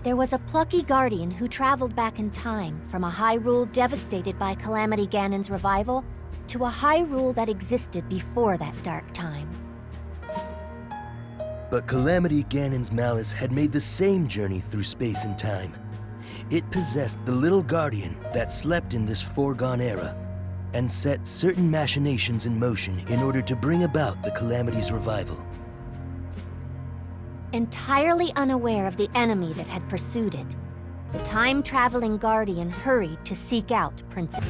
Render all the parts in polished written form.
There was a plucky guardian who traveled back in time from a Hyrule devastated by Calamity Ganon's revival to a Hyrule that existed before that dark time. But Calamity Ganon's malice had made the same journey through space and time. It possessed the little guardian that slept in this foregone era and set certain machinations in motion in order to bring about the Calamity's revival. Entirely unaware of the enemy that had pursued it, the time-traveling guardian hurried to seek out Princess.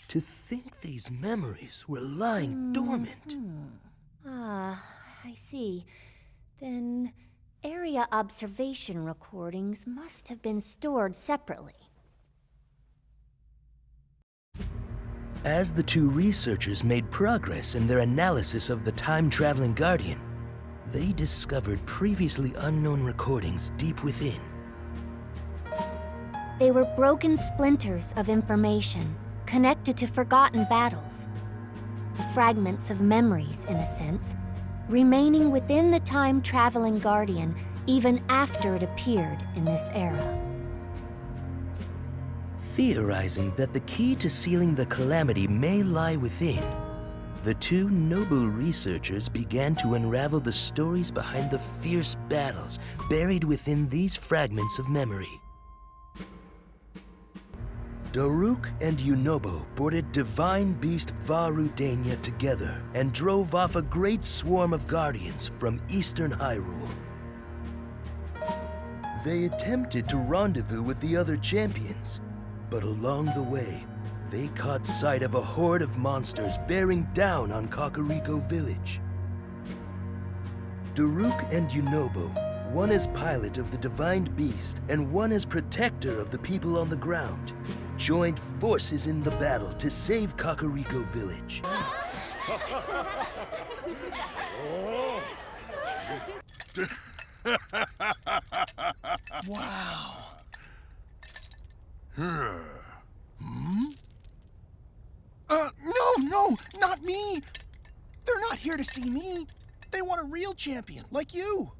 To think these memories were lying dormant. Ah, I see. Then area observation recordings must have been stored separately. As the two researchers made progress in their analysis of the time-traveling guardian, they discovered previously unknown recordings deep within. They were broken splinters of information, connected to forgotten battles. Fragments of memories, in a sense, remaining within the time-traveling guardian even after it appeared in this era. Theorizing that the key to sealing the Calamity may lie within, the two noble researchers began to unravel the stories behind the fierce battles buried within these fragments of memory. Daruk and Yunobo boarded divine beast Varudania together and drove off a great swarm of guardians from eastern Hyrule. They attempted to rendezvous with the other champions, but along the way, they caught sight of a horde of monsters bearing down on Kakariko Village. Daruk and Yunobo, one as pilot of the Divine Beast and one as protector of the people on the ground, joined forces in the battle to save Kakariko Village. Wow. No, not me. They're not here to see me. They want a real champion, like you.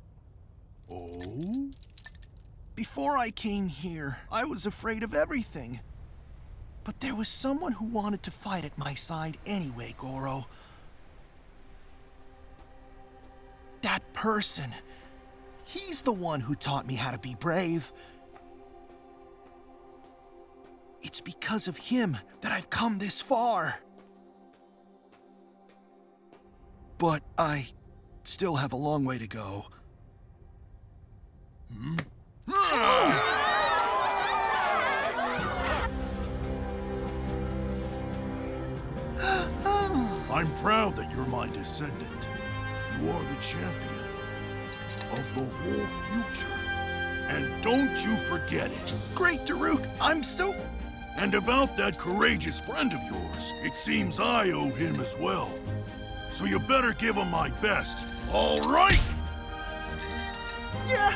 Oh? Before I came here, I was afraid of everything. But there was someone who wanted to fight at my side anyway, Goro. That person. He's the one who taught me how to be brave. It's because of him that I've come this far. But I still have a long way to go. I'm proud that you're my descendant. You are the champion of the whole future. And don't you forget it. Great, Daruk. I'm so... And about that courageous friend of yours, it seems I owe him as well. So you better give him my best. All right? Yeah.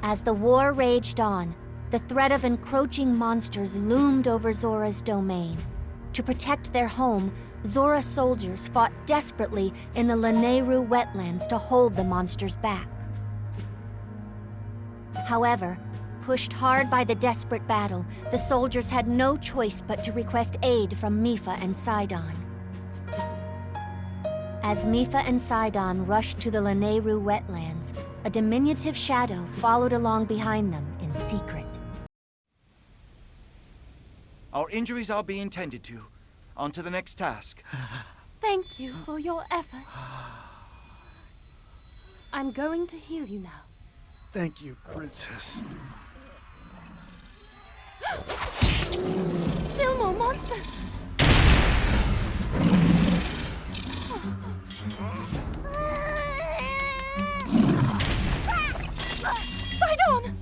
As the war raged on, the threat of encroaching monsters loomed over Zora's domain. To protect their home, Zora soldiers fought desperately in the Lanayru wetlands to hold the monsters back. However, pushed hard by the desperate battle, the soldiers had no choice but to request aid from Mipha and Sidon. As Mipha and Sidon rushed to the Lanayru wetlands, a diminutive shadow followed along behind them in secret. Our injuries are being tended to. On to the next task. Thank you for your effort. I'm going to heal you now. Thank you, Princess. Still more monsters! Sidon!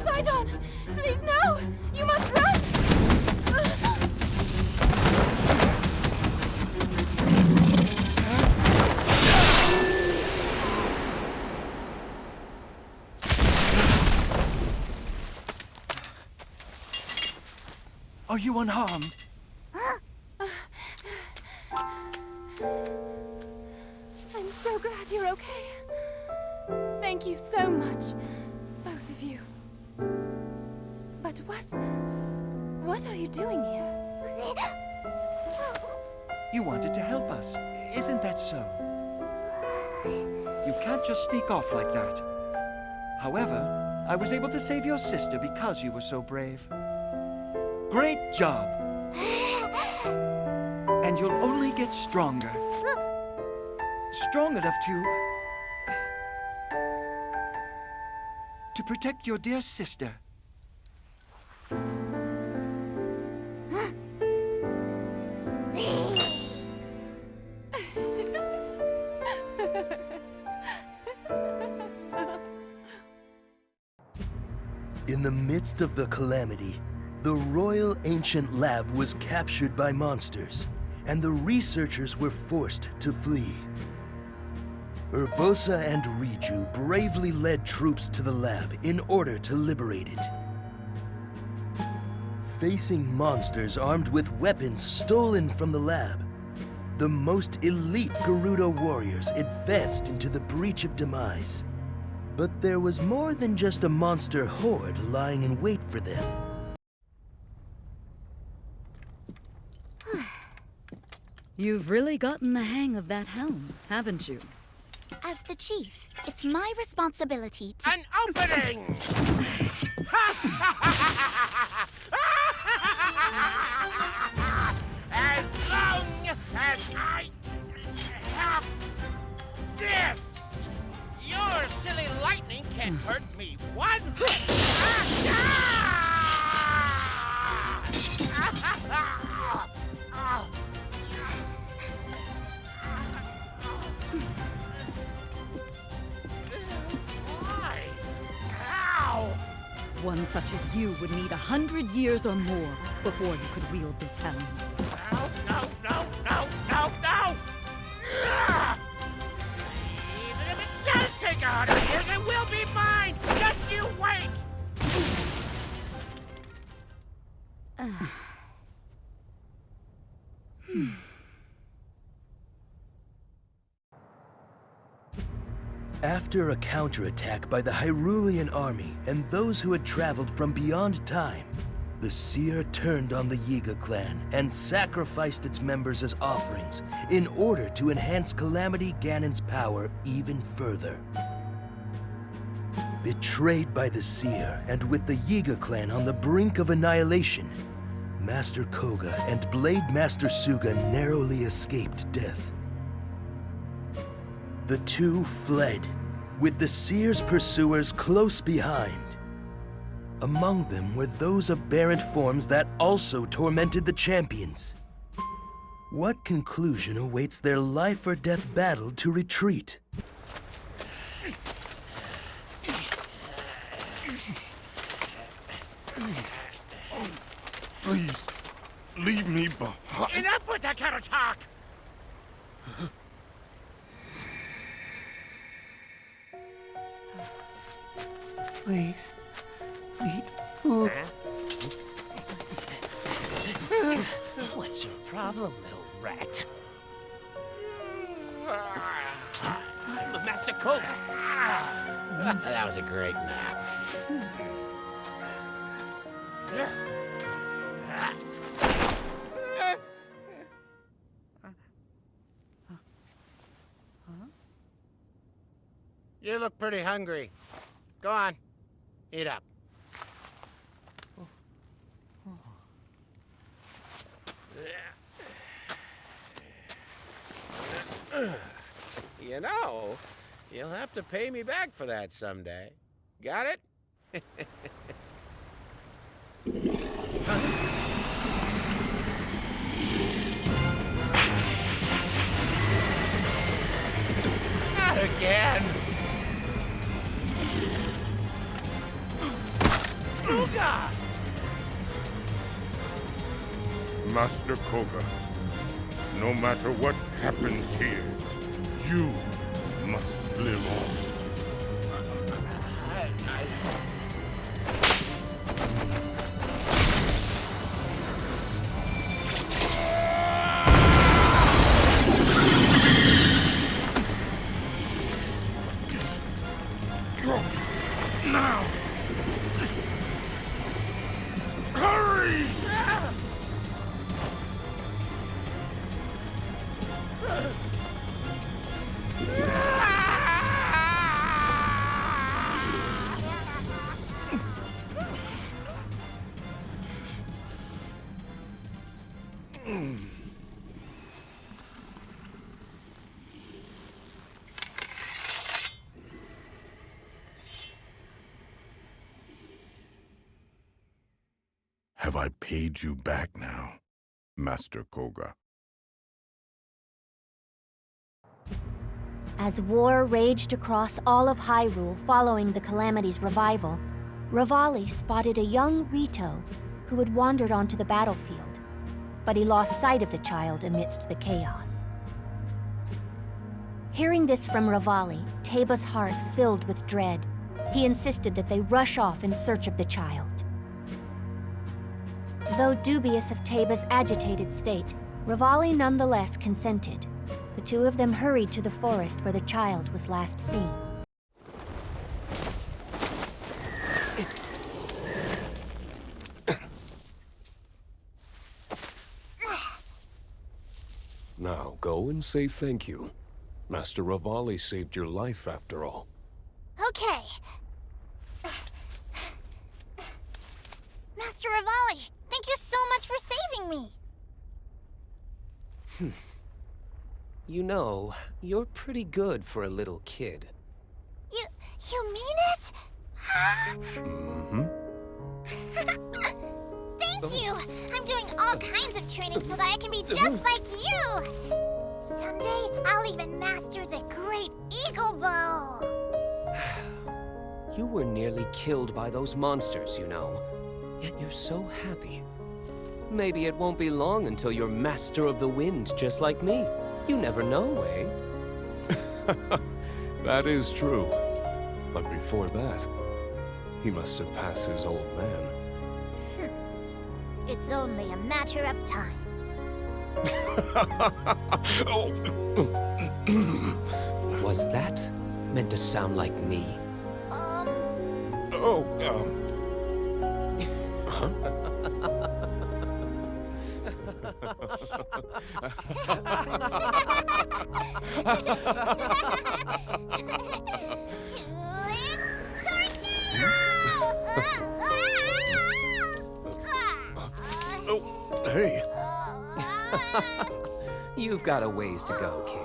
Sidon! Please, no! You must run! Are you unharmed? I'm so glad you're okay. Thank you so much, both of you. But what are you doing here? You wanted to help us. Isn't that so? You can't just sneak off like that. However, I was able to save your sister because you were so brave. Great job! And you'll only get stronger. Strong enough to protect your dear sister. In the midst of the calamity, the Royal Ancient Lab was captured by monsters, and the researchers were forced to flee. Urbosa and Riju bravely led troops to the lab in order to liberate it. Facing monsters armed with weapons stolen from the lab, the most elite Gerudo warriors advanced into the Breach of Demise. But there was more than just a monster horde lying in wait for them. You've really gotten the hang of that helm, haven't you? As the chief, it's my responsibility to... An opening! Ha! As long as I have this, your silly lightning can't hurt me one bit. Why? How? One such as you would need 100 years or more before you could wield this helm. No! Even if it does take 100 years, it will be mine! Just you wait! After a counterattack by the Hyrulean army and those who had traveled from beyond time, the seer turned on the Yiga Clan and sacrificed its members as offerings in order to enhance Calamity Ganon's power even further. Betrayed by the seer and with the Yiga Clan on the brink of annihilation, Master Koga and Blade Master Suga narrowly escaped death. The two fled, with the seer's pursuers close behind. Among them were those aberrant forms that also tormented the champions. What conclusion awaits their life or death battle to retreat? Please, leave me behind. Enough with that kind of talk! Please, eat food. What's your problem, little rat? I'm Master Koga. That was a great nap. You look pretty hungry. Go on, eat up. You know, you'll have to pay me back for that someday. Got it? Not again! Suga! Master Koga, no matter what happens here, you must live on. Now! Hurry! Have I paid you back now, Master Koga? As war raged across all of Hyrule following the Calamity's revival, Revali spotted a young Rito who had wandered onto the battlefield, but he lost sight of the child amidst the chaos. Hearing this from Revali, Teba's heart filled with dread. He insisted that they rush off in search of the child. Though dubious of Teba's agitated state, Revali nonetheless consented. The two of them hurried to the forest where the child was last seen. Now go and say thank you. Master Revali saved your life after all. Okay. Revali! Thank you so much for saving me! You know, you're pretty good for a little kid. You mean it? Mm-hmm. Thank you! I'm doing all kinds of training so that I can be just like you! Someday, I'll even master the Great Eagle Bow! You were nearly killed by those monsters, you know. Yet you're so happy. Maybe it won't be long until you're Master of the Wind, just like me. You never know, eh? That is true. But before that, he must surpass his old man. It's only a matter of time. Was that meant to sound like me? Huh? Oh, hey. You've got a ways to go, kid.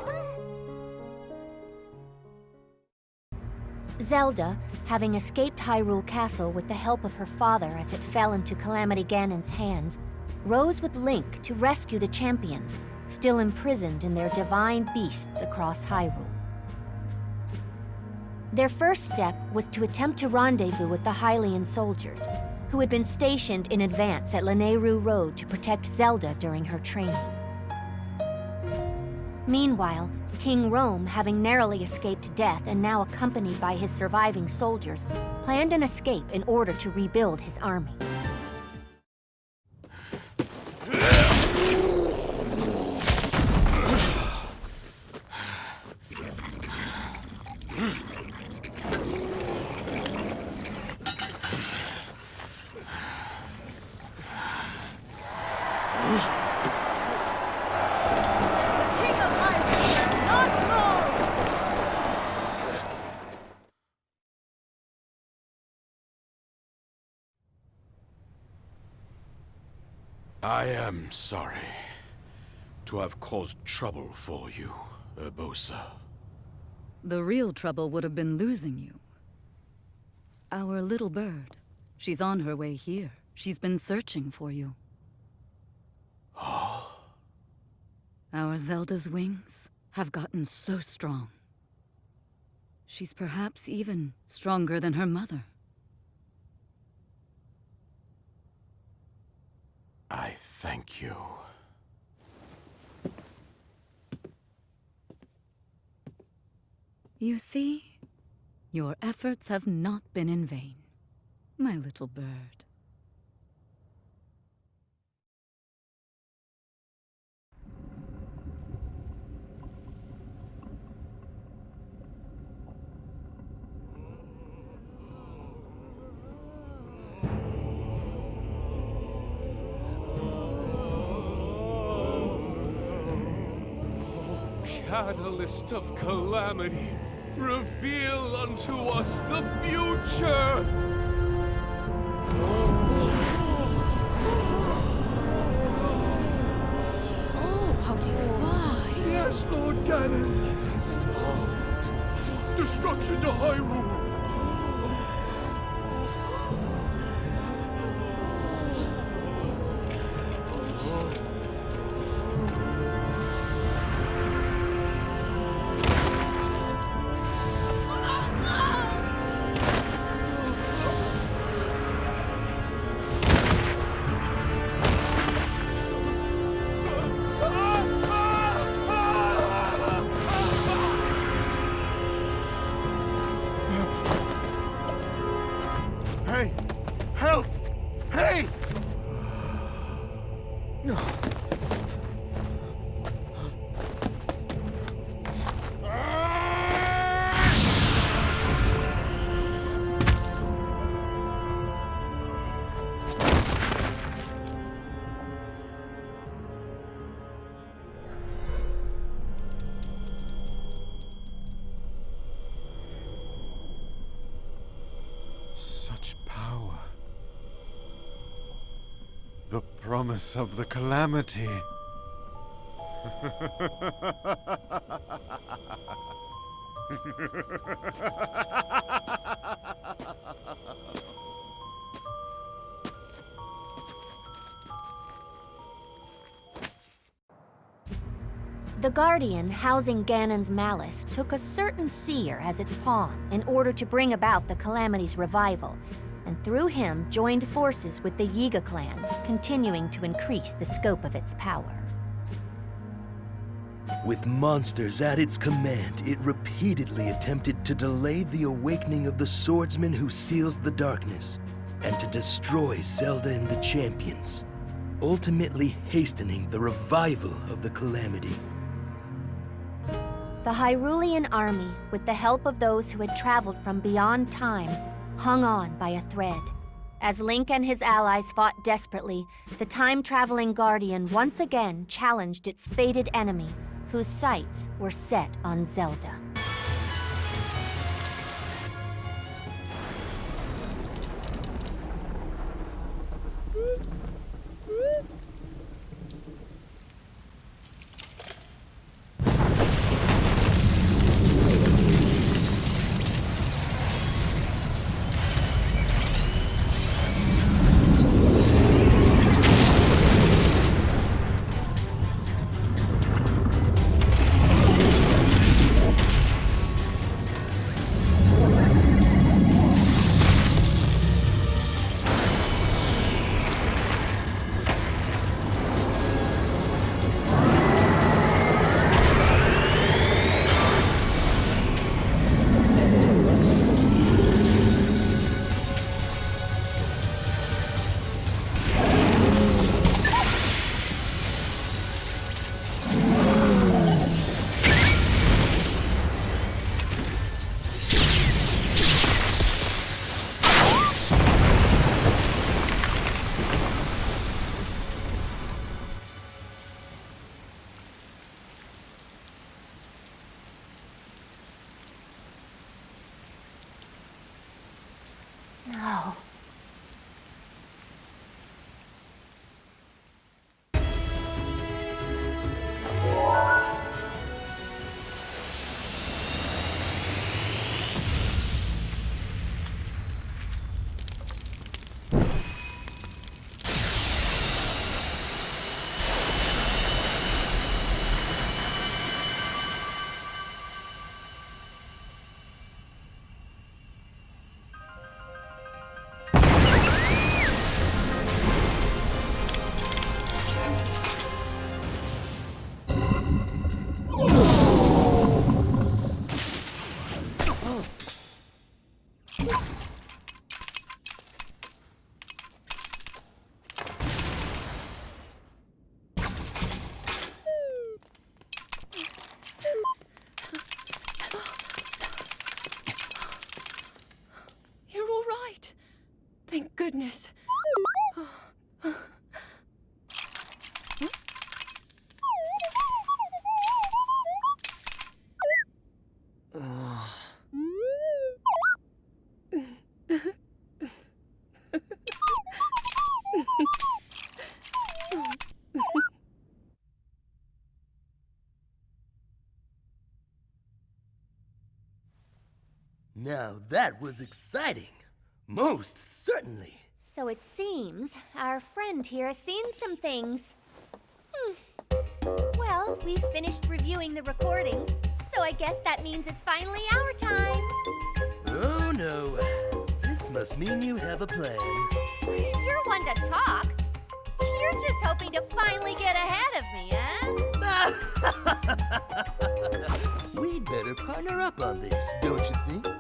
Zelda, having escaped Hyrule Castle with the help of her father as it fell into Calamity Ganon's hands, rose with Link to rescue the champions, still imprisoned in their divine beasts across Hyrule. Their first step was to attempt to rendezvous with the Hylian soldiers, who had been stationed in advance at Lanayru Road to protect Zelda during her training. Meanwhile, King Rome, having narrowly escaped death and now accompanied by his surviving soldiers, planned an escape in order to rebuild his army. I am sorry to have caused trouble for you, Urbosa. The real trouble would have been losing you. Our little bird. She's on her way here. She's been searching for you. Our Zelda's wings have gotten so strong. She's perhaps even stronger than her mother. I thank you. You see, your efforts have not been in vain, my little bird. Catalyst of Calamity, reveal unto us the future! Oh, how divine! Yes, Lord Ganon. Destruction to Hyrule. The promise of the Calamity. The Guardian housing Ganon's malice took a certain seer as its pawn in order to bring about the Calamity's revival, and through him joined forces with the Yiga Clan, continuing to increase the scope of its power. With monsters at its command, it repeatedly attempted to delay the awakening of the swordsman who seals the darkness, and to destroy Zelda and the champions, ultimately hastening the revival of the Calamity. The Hyrulean army, with the help of those who had traveled from beyond time, hung on by a thread. As Link and his allies fought desperately, the time-traveling Guardian once again challenged its fated enemy, whose sights were set on Zelda. No. Thank goodness. Now that was exciting. Most certainly. So it seems our friend here has seen some things. Well, we've finished reviewing the recordings, so I guess that means it's finally our time. Oh no. This must mean you have a plan. You're one to talk. You're just hoping to finally get ahead of me, huh? We'd better partner up on this, don't you think?